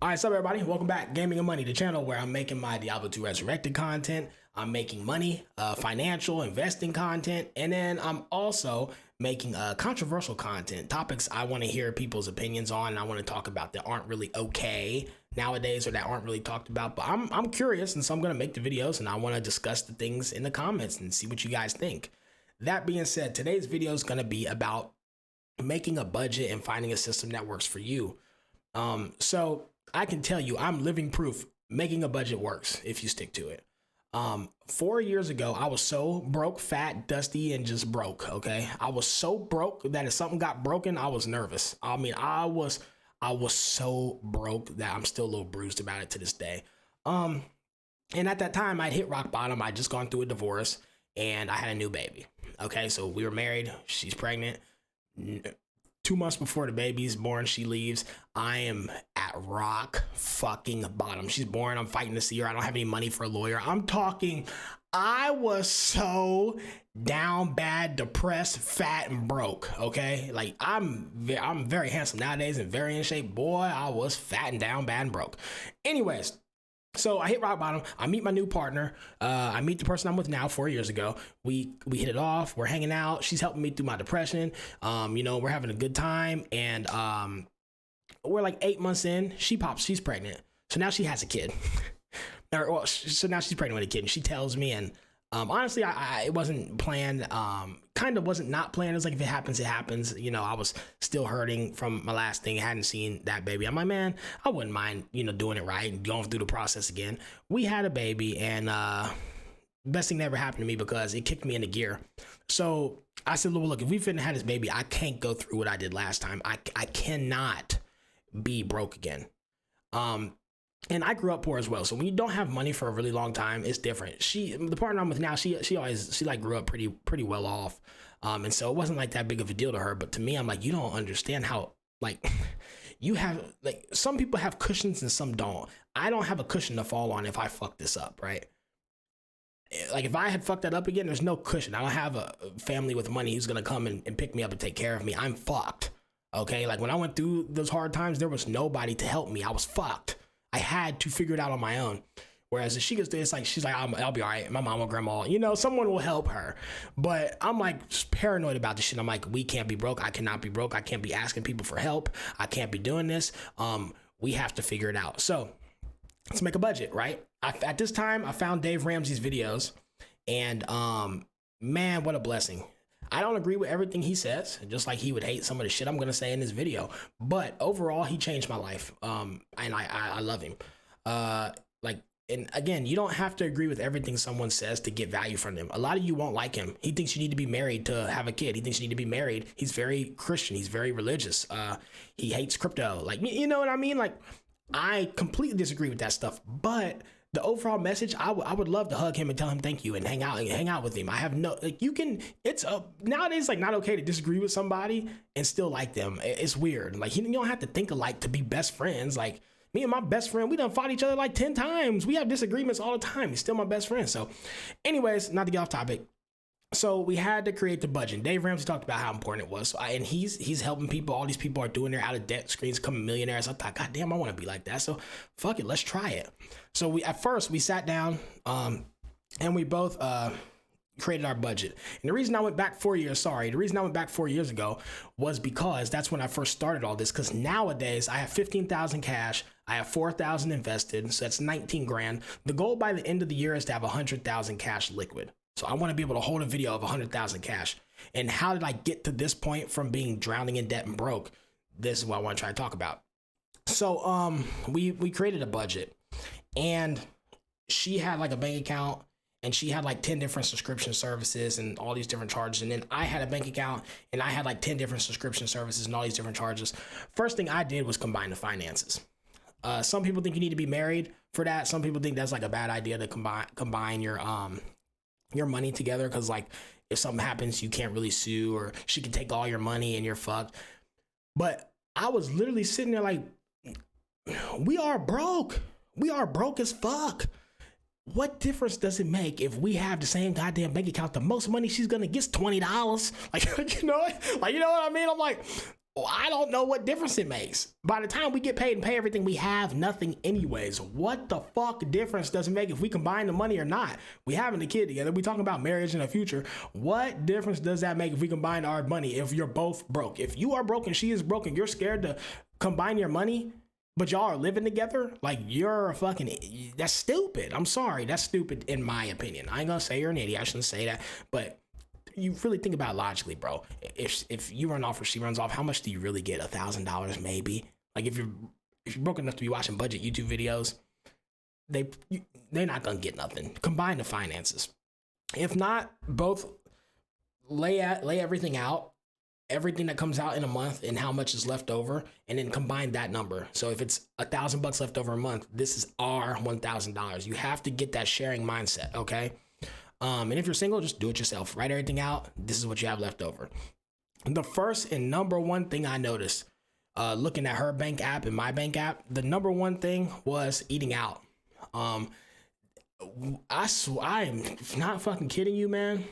All right, so everybody, welcome back. Gaming and Money, the channel where I'm making my Diablo 2 Resurrected content. I'm making money, financial, investing content, and then I'm also making controversial content, topics I want to hear people's opinions on, and I want to talk about that aren't really okay nowadays or that aren't really talked about. But I'm curious, and so I'm going to make the videos, and I want to discuss the things in the comments and see what you guys think. That being said, today's video is going to be about making a budget and finding a system that works for you. So I can tell you, I'm living proof making a budget works if you stick to it. 4 years ago, I was so broke, fat, dusty, and just broke. Okay. I was so broke that if something got broken, I was nervous. I mean, I was so broke that I'm still a little bruised about it to this day. And at that time I'd hit rock bottom. I'd just gone through a divorce and I had a new baby. Okay. So we were married. She's pregnant. 2 months before the baby's born, she leaves. I am at rock fucking bottom. She's born. I'm fighting to see her. I don't have any money for a lawyer. I'm talking, I was so down bad, depressed, fat, and broke. Okay. Like I'm very handsome nowadays and very in shape. Boy, I was fat and down bad and broke. Anyways, so I hit rock bottom. I meet my new partner. I meet the person I'm with now 4 years ago. We hit it off. We're hanging out. She's helping me through my depression. We're having a good time. And we're like 8 months in. She's pregnant. So now she has a kid. So now she's pregnant with a kid. And she tells me, and honestly, it wasn't planned. Kind of wasn't not planned. It's like if it happens, it happens. You know, I was still hurting from my last thing. I hadn't seen that baby. I'm like, man, I wouldn't mind, doing it right and going through the process again. We had a baby, and best thing that ever happened to me because it kicked me into gear. So I said, look, if we finna have this baby, I can't go through what I did last time. I cannot be broke again. And I grew up poor as well. So when you don't have money for a really long time, it's different. The partner I'm with now, she like grew up pretty well off. And so it wasn't like that big of a deal to her. But to me, I'm like, you don't understand how, like, you have, like, some people have cushions and some don't. I don't have a cushion to fall on if I fuck this up, right? Like, if I had fucked that up again, there's no cushion. I don't have a family with money who's going to come and pick me up and take care of me. I'm fucked. Okay. Like, when I went through those hard times, there was nobody to help me. I was fucked. I had to figure it out on my own. Whereas if she gets this, like, she's like, I'll be all right. My mom or grandma, someone will help her. But I'm like paranoid about this shit. I'm like, we can't be broke. I cannot be broke. I can't be asking people for help. I can't be doing this. We have to figure it out. So let's make a budget, right? At this time, I found Dave Ramsey's videos, and man, what a blessing. I don't agree with everything he says, just like he would hate some of the shit I'm going to say in this video. But overall, he changed my life. And I love him. And again, you don't have to agree with everything someone says to get value from them. A lot of you won't like him. He thinks you need to be married to have a kid. He thinks you need to be married. He's very Christian. He's very religious. He hates crypto. Like, you know what I mean? Like, I completely disagree with that stuff. But the overall message, I would love to hug him and tell him thank you and hang out with him. I have no, like, it's nowadays, like, not okay to disagree with somebody and still like them. It's weird. Like, you don't have to think alike to be best friends. Like, me and my best friend, we done fought each other like 10 times. We have disagreements all the time. He's still my best friend. So anyways, not to get off topic. So we had to create the budget. Dave Ramsey talked about how important it was. So and he's helping people. All these people are doing their out of debt screens, becoming millionaires. I thought, God damn, I want to be like that. So fuck it, let's try it. So at first we sat down, and we both created our budget. And the reason I went back 4 years ago was because that's when I first started all this. Because nowadays I have 15,000 cash. I have 4,000 invested. So that's 19 grand. The goal by the end of the year is to have 100,000 cash liquid. So I want to be able to hold a video of 100,000 cash. And how did I get to this point from being drowning in debt and broke? This is what I want to try to talk about. So we created a budget, and she had like a bank account, and she had like 10 different subscription services and all these different charges. And then I had a bank account, and I had like 10 different subscription services and all these different charges. First thing I did was combine the finances. Some people think you need to be married for that. Some people think that's like a bad idea to combine your money together, because like if something happens, you can't really sue, or she can take all your money and you're fucked. But I was literally sitting there like, we are broke as fuck. What difference does it make if we have the same goddamn bank account? The most money she's gonna get is $20. Like, you know what I mean? I'm like, Well, I don't know what difference it makes. By the time we get paid and pay everything, we have nothing anyways. What the fuck difference does it make if we combine the money or not? We having a kid together. We talking about marriage in the future. What difference does that make if we combine our money if you're both broke? If you are broke and she is broke and you're scared to combine your money, but y'all are living together, like you're a fucking, that's stupid. I'm sorry. That's stupid in my opinion. I ain't gonna say you're an idiot. I shouldn't say that, but you really think about it logically, bro. If you run off or she runs off, how much do you really get? $1,000 maybe. Like if you're broke enough to be watching budget YouTube videos, they're not gonna get nothing. Combine the finances. If not, both lay everything out, everything that comes out in a month and how much is left over, and then combine that number. So if it's $1,000 left over a month, this is our $1,000. You have to get that sharing mindset, okay? And if you're single, just do it yourself. Write everything out. This is what you have left over. The first and number one thing I noticed, looking at her bank app and my bank app, the number one thing was eating out. I am not fucking kidding you, man.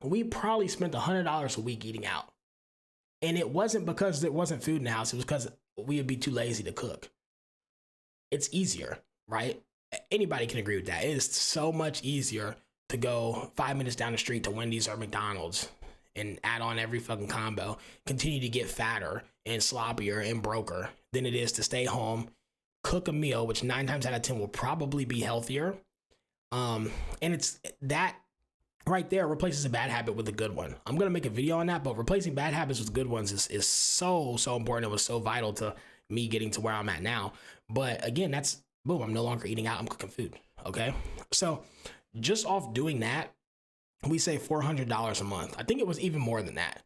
We probably spent $100 a week eating out. And it wasn't because there wasn't food in the house. It was because we would be too lazy to cook. It's easier, right? Anybody can agree with that. It is so much easier to go 5 minutes down the street to Wendy's or McDonald's and add on every fucking combo, continue to get fatter and sloppier and broker than it is to stay home, cook a meal, which 9 times out of 10 will probably be healthier. And it's that right there replaces a bad habit with a good one. I'm going to make a video on that, but replacing bad habits with good ones is so important. It was so vital to me getting to where I'm at now. But again, that's boom. I'm no longer eating out. I'm cooking food. Okay. So just off doing that, we save $400 a month. I think it was even more than that.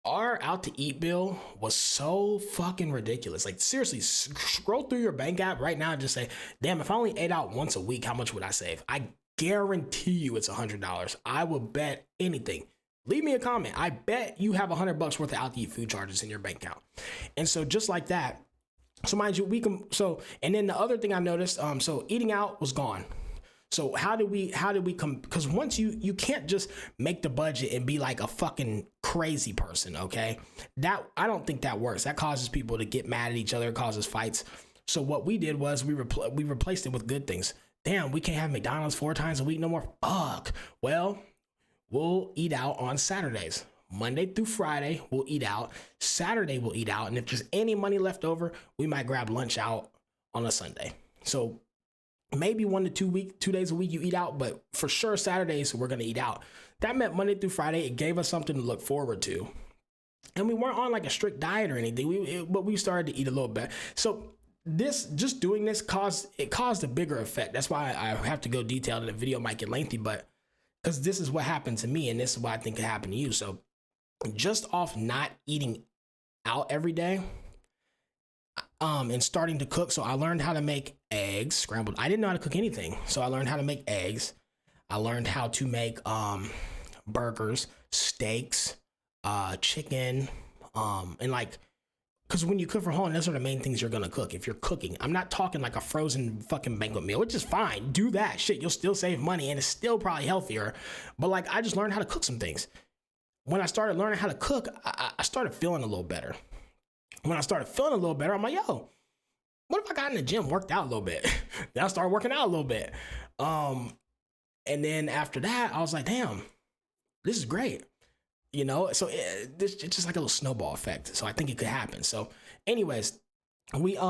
Our out to eat bill was so fucking ridiculous. Like seriously, scroll through your bank app right now and just say, damn, if I only ate out once a week, how much would I save? I guarantee you it's $100. I will bet anything. Leave me a comment. I bet you have $100 worth of out to eat food charges in your bank account. And so just like that, so mind you, and then the other thing I noticed, so eating out was gone. So how did we come? Because once you can't just make the budget and be like a fucking crazy person, okay? That I don't think that works. That causes people to get mad at each other, causes fights. So what we did was we replaced it with good things. Damn, we can't have McDonald's 4 times a week no more. Fuck. Well, we'll eat out on Saturdays. Monday through Friday, we'll eat out. Saturday, we'll eat out. And if there's any money left over, we might grab lunch out on a Sunday. So maybe 1 to 2 days a week you eat out, but for sure Saturdays we're gonna eat out. That meant Monday through Friday. It gave us something to look forward to, and we weren't on like a strict diet or anything. But we started to eat a little bit. So doing this caused a bigger effect. That's why I have to go detailed, and the video might get lengthy, but because this is what happened to me, and this is what I think could happen to you. So just off not eating out every day, and starting to cook. So I learned how to make eggs scrambled. I didn't know how to cook anything. So I learned how to make eggs. I learned how to make burgers, steaks, chicken, and like, because when you cook from home, those are the main things you're gonna cook. If you're cooking, I'm not talking like a frozen fucking banquet meal, which is fine. Do that shit. You'll still save money and it's still probably healthier. But like, I just learned how to cook some things. When I started learning how to cook, I started feeling a little better. When I started feeling a little better, I'm like, yo, what if I got in the gym, worked out a little bit? Then I started working out a little bit. And then after that, I was like, damn, this is great. You know, so it's just like a little snowball effect. So I think it could happen. So anyways, we say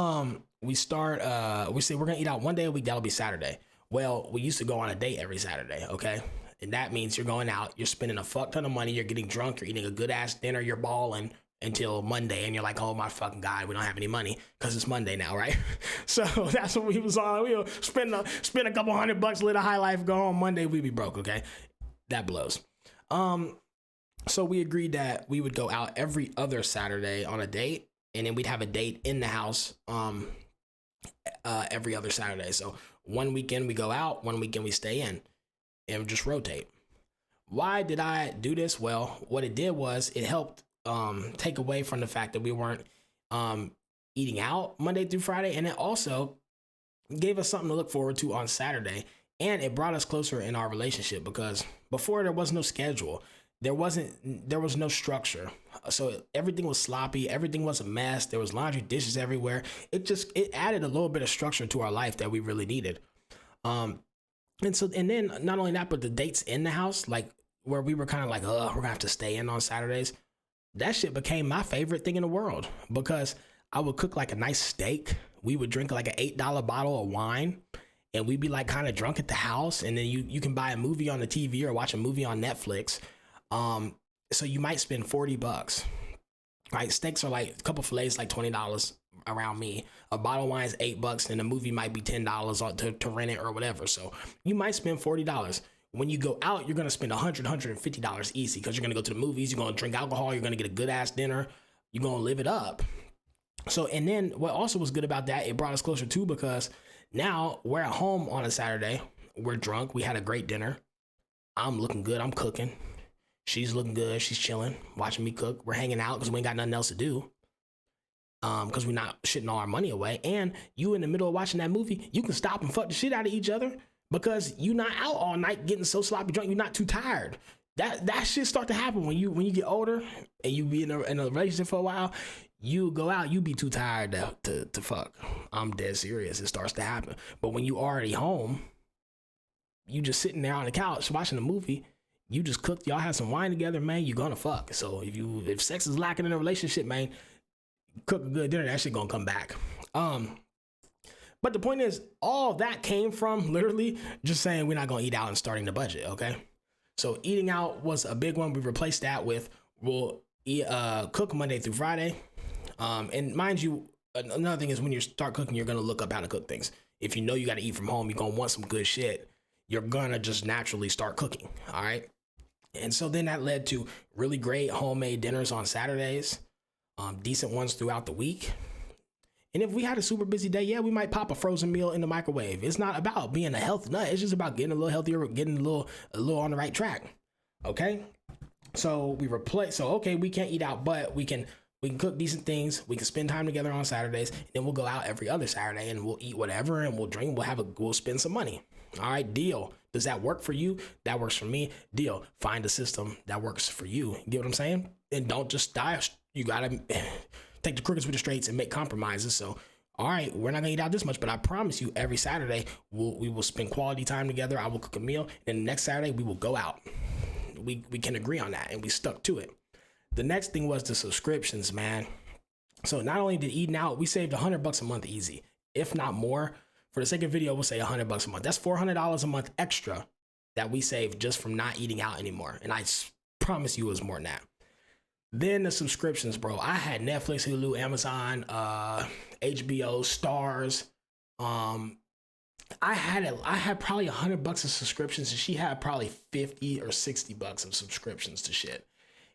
we're going to eat out 1 day a week. That'll be Saturday. Well, we used to go on a date every Saturday. Okay. And that means you're going out, you're spending a fuck ton of money. You're getting drunk. You're eating a good ass dinner. You're balling until Monday, and you're like, oh my fucking God, we don't have any money because it's Monday now, right? So that's what we was on. We would spend a couple $100, live a high life, go home. Monday we'd be broke, okay? That blows. So we agreed that we would go out every other Saturday on a date, and then we'd have a date in the house every other Saturday. So one weekend we go out, one weekend we stay in, and just rotate. Why did I do this? Well, what it did was it helped take away from the fact that we weren't eating out Monday through Friday, and it also gave us something to look forward to on Saturday, and it brought us closer in our relationship because before there was no schedule. there was no structure. So everything was sloppy, everything was a mess. There was laundry, dishes everywhere. It added a little bit of structure to our life that we really needed. And then not only that, but the dates in the house, like where we were kind of like, we're gonna have to stay in on Saturdays. That shit became my favorite thing in the world, because I would cook like a nice steak. We would drink like an $8 bottle of wine, and we'd be like kind of drunk at the house. And then you can buy a movie on the TV or watch a movie on Netflix. So you might spend $40, right? Steaks are like a couple fillets, like $20 around me. A bottle of wine is $8, and a movie might be $10 to rent it or whatever. So you might spend $40. When you go out, you're going to spend $150 easy, because you're going to go to the movies, you're going to drink alcohol, you're going to get a good ass dinner, you're going to live it up. So, and then what also was good about that, it brought us closer too, because now we're at home on a Saturday, we're drunk, we had a great dinner, I'm looking good, I'm cooking, she's looking good, she's chilling, watching me cook, we're hanging out because we ain't got nothing else to do. Because we're not shitting all our money away. And you in the middle of watching that movie, you can stop and fuck the shit out of each other, because you're not out all night getting so sloppy drunk, you're not too tired. That shit start to happen when you get older and you be in a relationship for a while. You go out, you be too tired to fuck. I'm dead serious. It starts to happen. But when you already home, you just sitting there on the couch watching a movie, you just cooked, y'all have some wine together, man, you're gonna fuck. So if sex is lacking in a relationship, man, cook a good dinner, that shit gonna come back. But the point is, all that came from literally just saying we're not gonna eat out and starting the budget, okay? So eating out was a big one. We replaced that with we'll cook Monday through Friday. And mind you, another thing is when you start cooking, you're gonna look up how to cook things. If you know you gotta eat from home, you're gonna want some good shit, you're gonna just naturally start cooking, all right? And so then that led to really great homemade dinners on Saturdays, decent ones throughout the week. And if we had a super busy day, yeah, we might pop a frozen meal in the microwave. It's not about being a health nut. It's just about getting a little healthier, getting a little on the right track. Okay. So we can't eat out, but we can cook decent things. We can spend time together on Saturdays, and then we'll go out every other Saturday and we'll eat whatever and we'll drink. We'll spend some money. All right. Deal. Does that work for you? That works for me. Deal. Find a system that works for you. Get what I'm saying? And don't just die. You gotta take the crookeds with the straights and make compromises. So, all right, we're not gonna eat out this much, but I promise you, every Saturday we will spend quality time together. I will cook a meal, and the next Saturday we will go out. We can agree on that, and we stuck to it. The next thing was the subscriptions, man. So not only did eating out, we saved $100 a month easy, if not more. For the sake of video, we'll say $100 a month. That's $400 a month extra that we saved just from not eating out anymore. And I promise you, it was more than that. Then the subscriptions, bro. I had Netflix, Hulu, Amazon, HBO, Stars. I had probably $100 of subscriptions, and she had probably $50 or $60 of subscriptions to shit.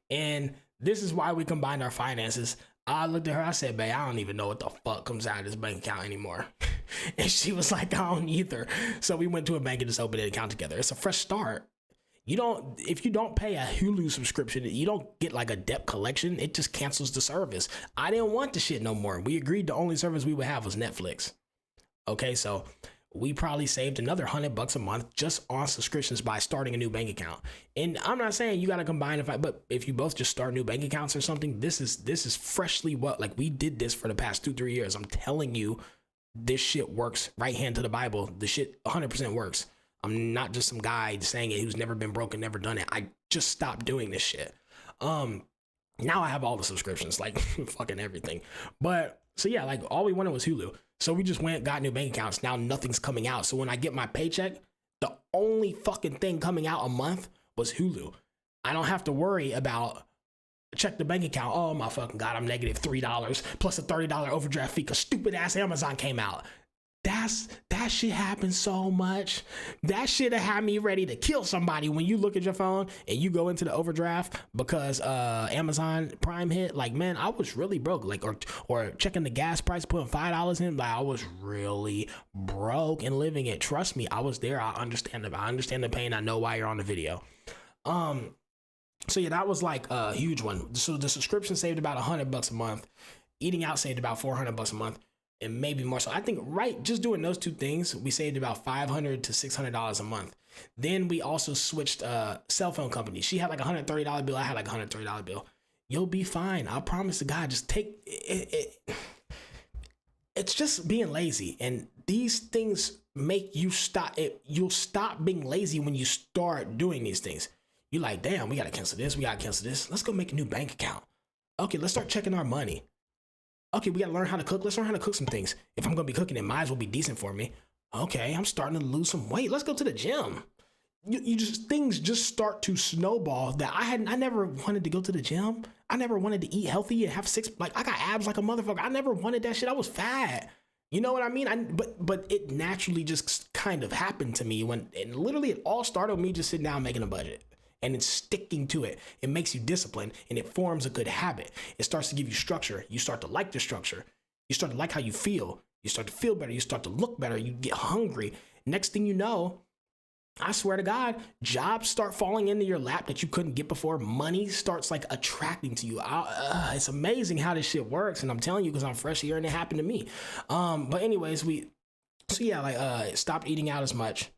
And this is why we combined our finances. I looked at her, I said, babe, I don't even know what the fuck comes out of this bank account anymore. And she was like, I don't either. So we went to a bank and just opened an account together. It's a fresh start. If you don't pay a Hulu subscription, you don't get like a debt collection. It just cancels the service. I didn't want the shit no more. We agreed the only service we would have was Netflix. Okay, so we probably saved another $100 a month just on subscriptions by starting a new bank account. And I'm not saying you got to combine but if you both just start new bank accounts or something, this is freshly we did this for the past 2-3 years. I'm telling you, this shit works. Right hand to the Bible. The shit 100% works. I'm not just some guy saying it who's never been broke and never done it. I just stopped doing this shit. Now I have all the subscriptions, like fucking everything. But so yeah, like all we wanted was Hulu. So we just got new bank accounts. Now nothing's coming out. So when I get my paycheck, the only fucking thing coming out a month was Hulu. I don't have to worry about check the bank account. Oh my fucking God, I'm negative $3 plus a $30 overdraft fee because stupid ass Amazon came out. That shit happens so much. That shit had me ready to kill somebody when you look at your phone and you go into the overdraft because Amazon Prime hit. Like, man, I was really broke. Like, or checking the gas price, putting $5 in. Like, I was really broke and living it. Trust me, I was there. I understand the pain. I know why you're on the video. So yeah, that was like a huge one. So the subscription saved about $100 a month. Eating out saved about $400 a month. And maybe more. So I think just doing those two things, we saved about $500 to $600 a month. Then we also switched cell phone companies. She had like $130 bill. I had like $130 bill. You'll be fine. I promise to God. Just take it. It's just being lazy, and these things make you stop it. You'll stop being lazy when you start doing these things. You're like, damn, we gotta cancel this. We gotta cancel this. Let's go make a new bank account. Okay, let's start checking our money. Okay, we gotta learn how to cook. Let's learn how to cook some things. If I'm gonna be cooking, it might as well be decent for me. Okay, I'm starting to lose some weight. Let's go to the gym. You just, things just start to snowball that I never wanted to go to the gym. I never wanted to eat healthy and have like I got abs like a motherfucker. I never wanted that shit. I was fat. You know what I mean? But it naturally just kind of happened to me and literally it all started with me just sitting down making a budget and then sticking to it. It makes you disciplined and it forms a good habit. It starts to give you structure. You start to like the structure. You start to like how you feel. You start to feel better. You start to look better. You get hungry. Next thing you know, I swear to God, jobs start falling into your lap that you couldn't get before. Money starts like attracting to you. It's amazing how this shit works. And I'm telling you, because I'm fresh here and it happened to me. But anyways, stopped eating out as much.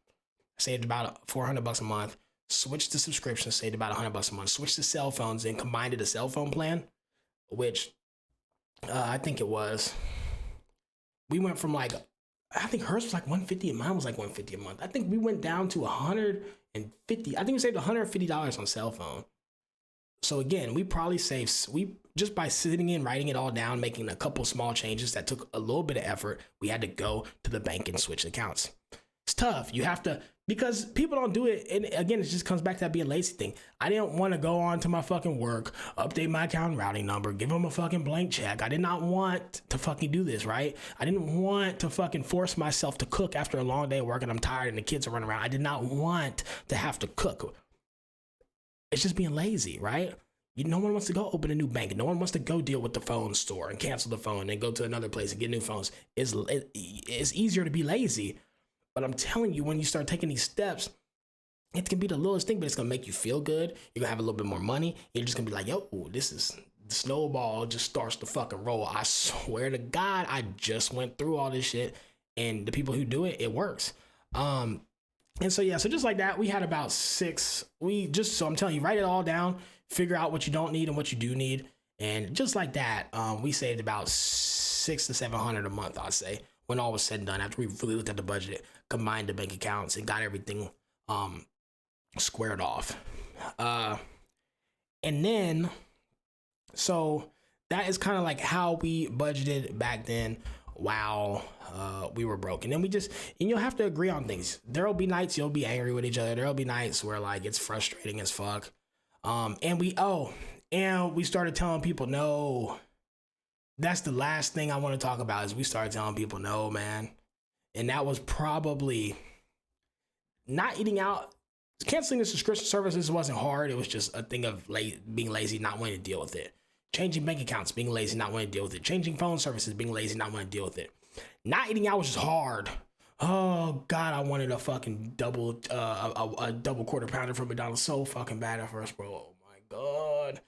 Saved about $400 a month. Switched to subscriptions, saved about $100 a month. Switched to cell phones and combined it a cell phone plan, which I think it was. We went from like, I think hers was like $150 and mine was like $150 a month. I think we went down to $150. I think we saved $150 on cell phone. So again, we probably just by sitting in, writing it all down, making a couple small changes that took a little bit of effort, we had to go to the bank and switch accounts. It's tough. You have to, because people don't do it. And again, it just comes back to that being lazy thing. I didn't want to go on to my fucking work, update my account routing number, give them a fucking blank check. I did not want to fucking do this, right? I didn't want to fucking force myself to cook after a long day of work and I'm tired and the kids are running around. I did not want to have to cook. It's just being lazy, right? No one wants to go open a new bank. No one wants to go deal with the phone store and cancel the phone and go to another place and get new phones. It's easier to be lazy. But I'm telling you, when you start taking these steps, it can be the littlest thing, but it's going to make you feel good. You're going to have a little bit more money. You're just going to be like, yo, this is the snowball just starts to fucking roll. I swear to God, I just went through all this shit. And the people who do it, it works. And so, yeah, so just like that, we had about so I'm telling you, write it all down, figure out what you don't need and what you do need. And just like that, we saved about $600 to $700 a month, I'd say, when all was said and done, after we really looked at the budget, combined the bank accounts and got everything squared off. And then, so that is kind of like how we budgeted back then while we were broke. And then and you'll have to agree on things. There'll be nights you'll be angry with each other. There'll be nights where like it's frustrating as fuck. And we started telling people no. That's the last thing I want to talk about is we started telling people no, man. And that was probably not eating out. Canceling the subscription services wasn't hard. It was just a thing of being lazy, not wanting to deal with it. Changing bank accounts, being lazy, not wanting to deal with it. Changing phone services, being lazy, not wanting to deal with it. Not eating out was just hard. Oh God, I wanted a fucking double quarter pounder from McDonald's so fucking bad at first, bro. Oh my God.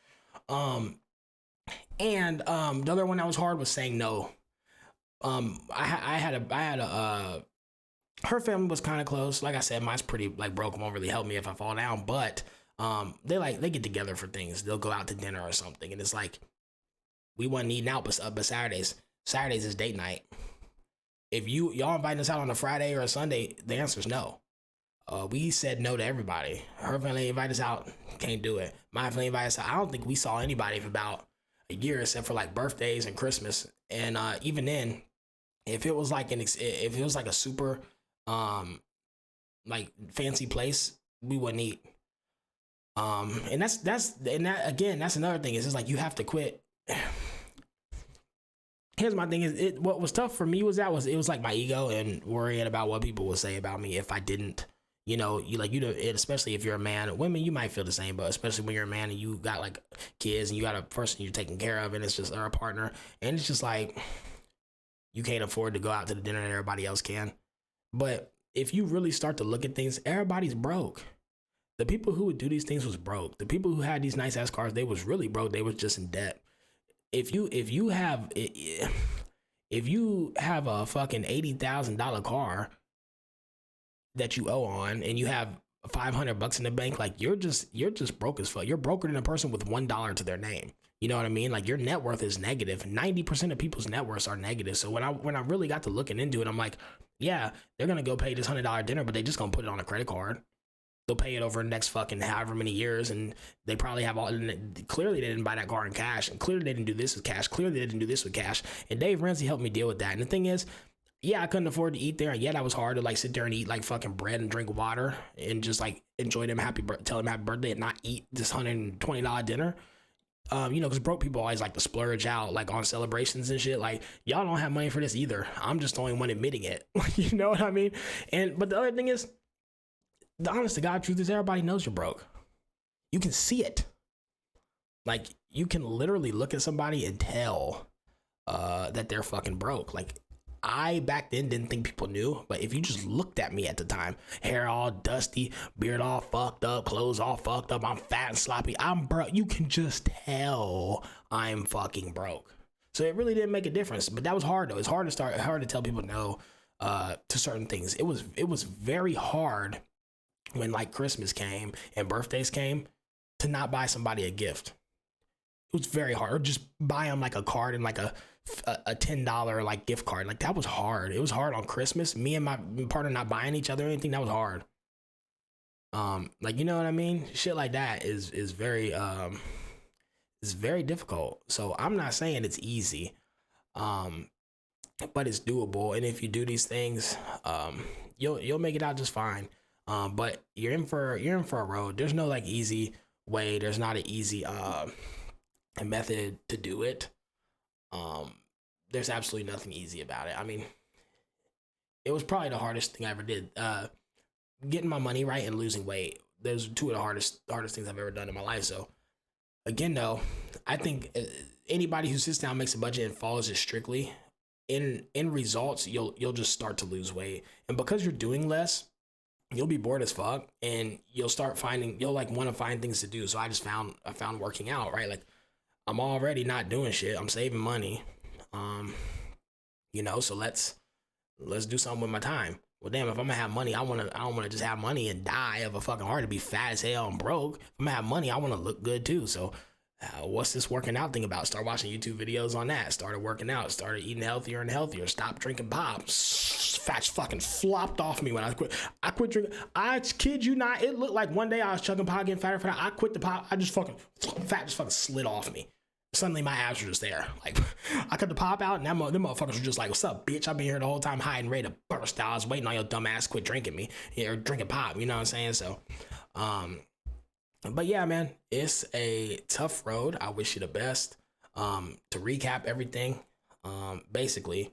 And the other one that was hard was saying no. Her family was kind of close. Like I said, mine's pretty like broke. Won't really help me if I fall down. But they get together for things. They'll go out to dinner or something, and it's like we wasn't eating out, but Saturdays is date night. If y'all inviting us out on a Friday or a Sunday, the answer is no. We said no to everybody. Her family invited us out, can't do it. My family invited us out. I don't think we saw anybody for about a year except for like birthdays and Christmas. And even then, if it was like a super like fancy place, we wouldn't eat. And that's another thing. Is just like you have to quit. Here's my thing is what was tough for me was it was like my ego and worrying about what people would say about me if I didn't. Especially if you're a man. Women, you might feel the same, but especially when you're a man and you got like kids and you got a person you're taking care of, and it's just or a partner, and it's just like you can't afford to go out to the dinner that everybody else can. But if you really start to look at things, everybody's broke. The people who would do these things was broke. The people who had these nice ass cars, they was really broke. They was just in debt. If you have a fucking $80,000 car, that you owe on, and you have $500 in the bank, like you're just broke as fuck. You're broker than a person with $1 to their name. You know what I mean? Like your net worth is negative. 90% of people's net worths are negative. So when I really got to looking into it, I'm like, yeah, they're gonna go pay this $100 dinner, but they just gonna put it on a credit card. They'll pay it over the next fucking however many years, and they probably have all. Clearly, they didn't buy that car in cash, and clearly they didn't do this with cash. Clearly, they didn't do this with cash. And Dave Ramsey helped me deal with that. And the thing is, yeah, I couldn't afford to eat there, and yeah, that was hard to like sit there and eat like fucking bread and drink water and just like enjoy them tell them happy birthday and not eat this $120 dinner. You know, because broke people always like to splurge out like on celebrations and shit. Like, y'all don't have money for this either. I'm just the only one admitting it. You know what I mean? But the other thing is, the honest to God truth is everybody knows you're broke. You can see it. Like, you can literally look at somebody and tell that they're fucking broke. Like, I back then didn't think people knew, but if you just looked at me at the time, hair all dusty, beard all fucked up, clothes all fucked up, I'm fat and sloppy, I'm broke. You can just tell I'm fucking broke. So it really didn't make a difference, but that was hard though. It's hard to tell people no to certain things. It was very hard when like Christmas came and birthdays came to not buy somebody a gift. It was very hard. Or just buy them like a card and like a $10 like gift card. Like that was hard. It was hard on Christmas. Me and my partner not buying each other anything, that was hard. Like, you know what I mean? Shit like that is very difficult. So I'm not saying it's easy, but it's doable. And if you do these things, you'll make it out just fine. But you're in for a road. There's no like easy way. There's not an easy method to do it. There's absolutely nothing easy about it. I mean, it was probably the hardest thing I ever did. Getting my money right and losing weight. Those are two of the hardest things I've ever done in my life. So again, though, I think anybody who sits down, makes a budget and follows it strictly, in results, you'll just start to lose weight. And because you're doing less, you'll be bored as fuck, and you'll like want to find things to do. So I found working out, right? Like, I'm already not doing shit. I'm saving money. You know, so let's do something with my time. Well, damn, if I'm gonna have money, I don't wanna just have money and die of a fucking heart to be fat as hell and broke. If I'm gonna have money, I wanna look good too. So what's this working out thing about? Start watching YouTube videos on that. Started working out. Started eating healthier and healthier. Stopped drinking pop. Fat fucking flopped off me when I quit. I quit drinking. I kid you not. It looked like one day I was chugging pop, getting fatter. I quit the pop. I just fucking fat just fucking slid off me. Suddenly my abs were just there. Like, I cut the pop out, and them motherfuckers were just like, "What's up, bitch? I've been here the whole time, hiding, ready to burst out. I was waiting on your dumb ass quit drinking me, or drinking pop." You know what I'm saying? So, but yeah, man, it's a tough road. I wish you the best. To recap everything, basically,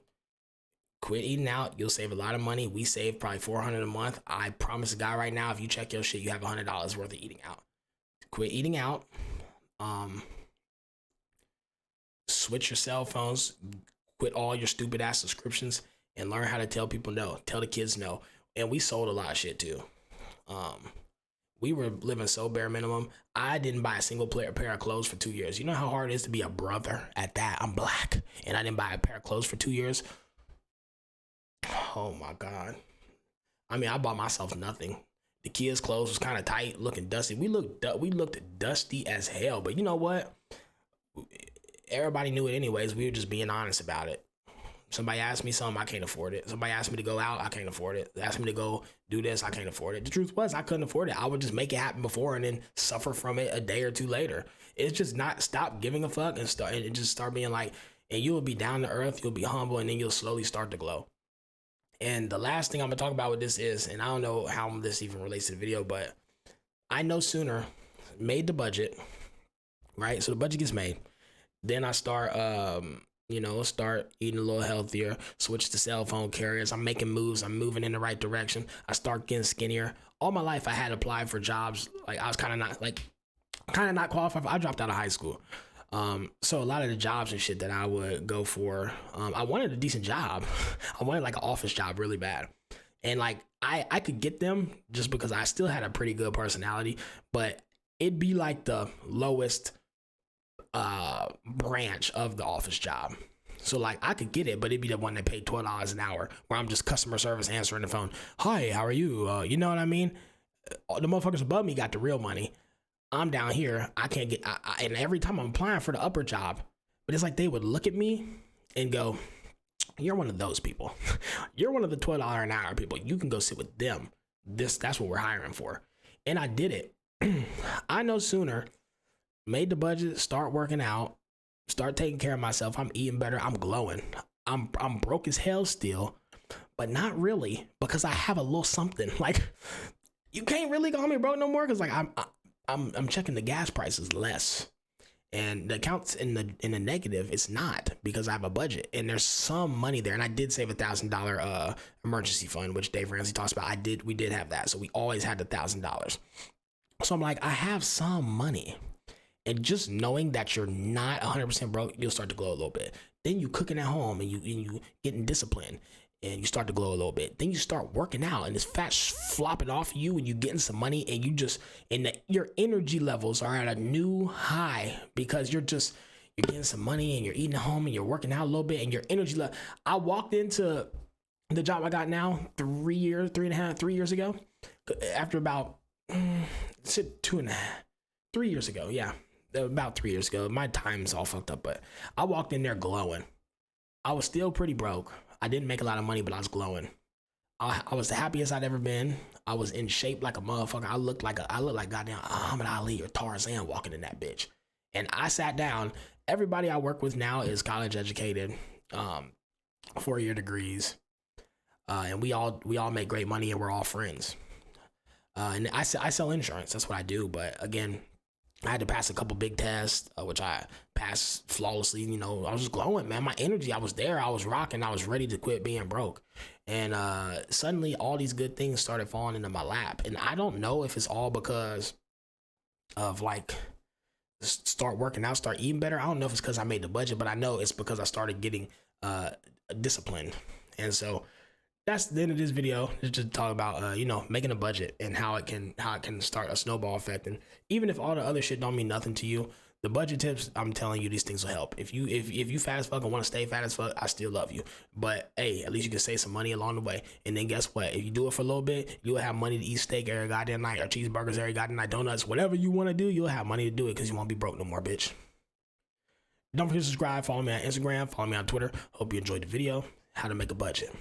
quit eating out. You'll save a lot of money. We save probably $400 a month. I promise a guy right now, if you check your shit, you have $100 worth of eating out. Quit eating out. Switch your cell phones, quit all your stupid ass subscriptions, and learn how to tell people no. Tell the kids no. And we sold a lot of shit too. We were living so bare minimum. I didn't buy a single pair of clothes for 2 years. You know how hard it is to be a brother at that? I'm black, and I didn't buy a pair of clothes for 2 years. Oh my God. I mean, I bought myself nothing. The kids' clothes was kind of tight, looking dusty. We looked dusty as hell, but you know what? Everybody knew it anyways. We were just being honest about it. Somebody asked me something, I can't afford it. Somebody asked me to go out, I can't afford it. They asked me to go do this, I can't afford it. The truth was, I couldn't afford it. I would just make it happen before and then suffer from it a day or two later. It's just not stop giving a fuck and just start being like, and you will be down to earth, you'll be humble, and then you'll slowly start to glow. And the last thing I'm gonna talk about with this is, and I don't know how this even relates to the video, but I no sooner made the budget, right? So the budget gets made. Then I start, start eating a little healthier, switch to cell phone carriers. I'm making moves. I'm moving in the right direction. I start getting skinnier. All my life, I had applied for jobs. Like, I was kind of not qualified. I dropped out of high school. So a lot of the jobs and shit that I would go for, I wanted a decent job. I wanted like an office job really bad. And like, I could get them just because I still had a pretty good personality, but it'd be like the lowest branch of the office job. So like I could get it, but it'd be the one that paid $12 an hour, where I'm just customer service answering the phone. Hi, how are you? You know what I mean? The motherfuckers above me got the real money. I'm down here. I can't get. And every time I'm applying for the upper job, but it's like they would look at me and go, "You're one of those people. You're one of the $12 an hour people. You can go sit with them. That's what we're hiring for." And I did it. I no sooner made the budget, start working out, start taking care of myself. I'm eating better. I'm glowing. I'm broke as hell still, but not really, because I have a little something. Like, you can't really call me broke no more, because like I'm checking the gas prices less, and the accounts in the negative. It's not, because I have a budget and there's some money there, and I did save $1,000 emergency fund, which Dave Ramsey talks about. We did have that, so we always had $1,000. So I'm like, I have some money. And just knowing that you're not 100% broke, you'll start to glow a little bit. Then you cooking at home, and you getting disciplined, and you start to glow a little bit. Then you start working out, and this fat's flopping off you, and you getting some money, and your energy levels are at a new high, because you're getting some money, and you're eating at home, and you're working out a little bit, and your energy level. I walked into the job I got now 3 years ago, after about 3 years ago. Yeah. About 3 years ago. My time's all fucked up, but I walked in there glowing. I was still pretty broke. I didn't make a lot of money, but I was glowing. I was the happiest I'd ever been. I was in shape like a motherfucker. I looked like goddamn Muhammad Ali or Tarzan walking in that bitch. And I sat down. Everybody I work with now is college educated, 4-year degrees, and we all make great money, and we're all friends. And I sell insurance. That's what I do. But again, I had to pass a couple big tests, which I passed flawlessly. You know, I was just glowing, man. My energy, I was there. I was rocking. I was ready to quit being broke. And suddenly all these good things started falling into my lap. And I don't know if it's all because of like, start working out, start eating better. I don't know if it's because I made the budget, but I know it's because I started getting disciplined. And so that's the end of this video. Is just to talk about making a budget, and how it can start a snowball effect. And even if all the other shit don't mean nothing to you, the budget tips, I'm telling you, these things will help. If you fat as fuck and want to stay fat as fuck, I still love you. But hey, at least you can save some money along the way. And then guess what? If you do it for a little bit, you'll have money to eat steak every goddamn night, or cheeseburgers every goddamn night, donuts, whatever you want to do. You'll have money to do it, because you won't be broke no more, bitch. Don't forget to subscribe. Follow me on Instagram. Follow me on Twitter. Hope you enjoyed the video. How to make a budget.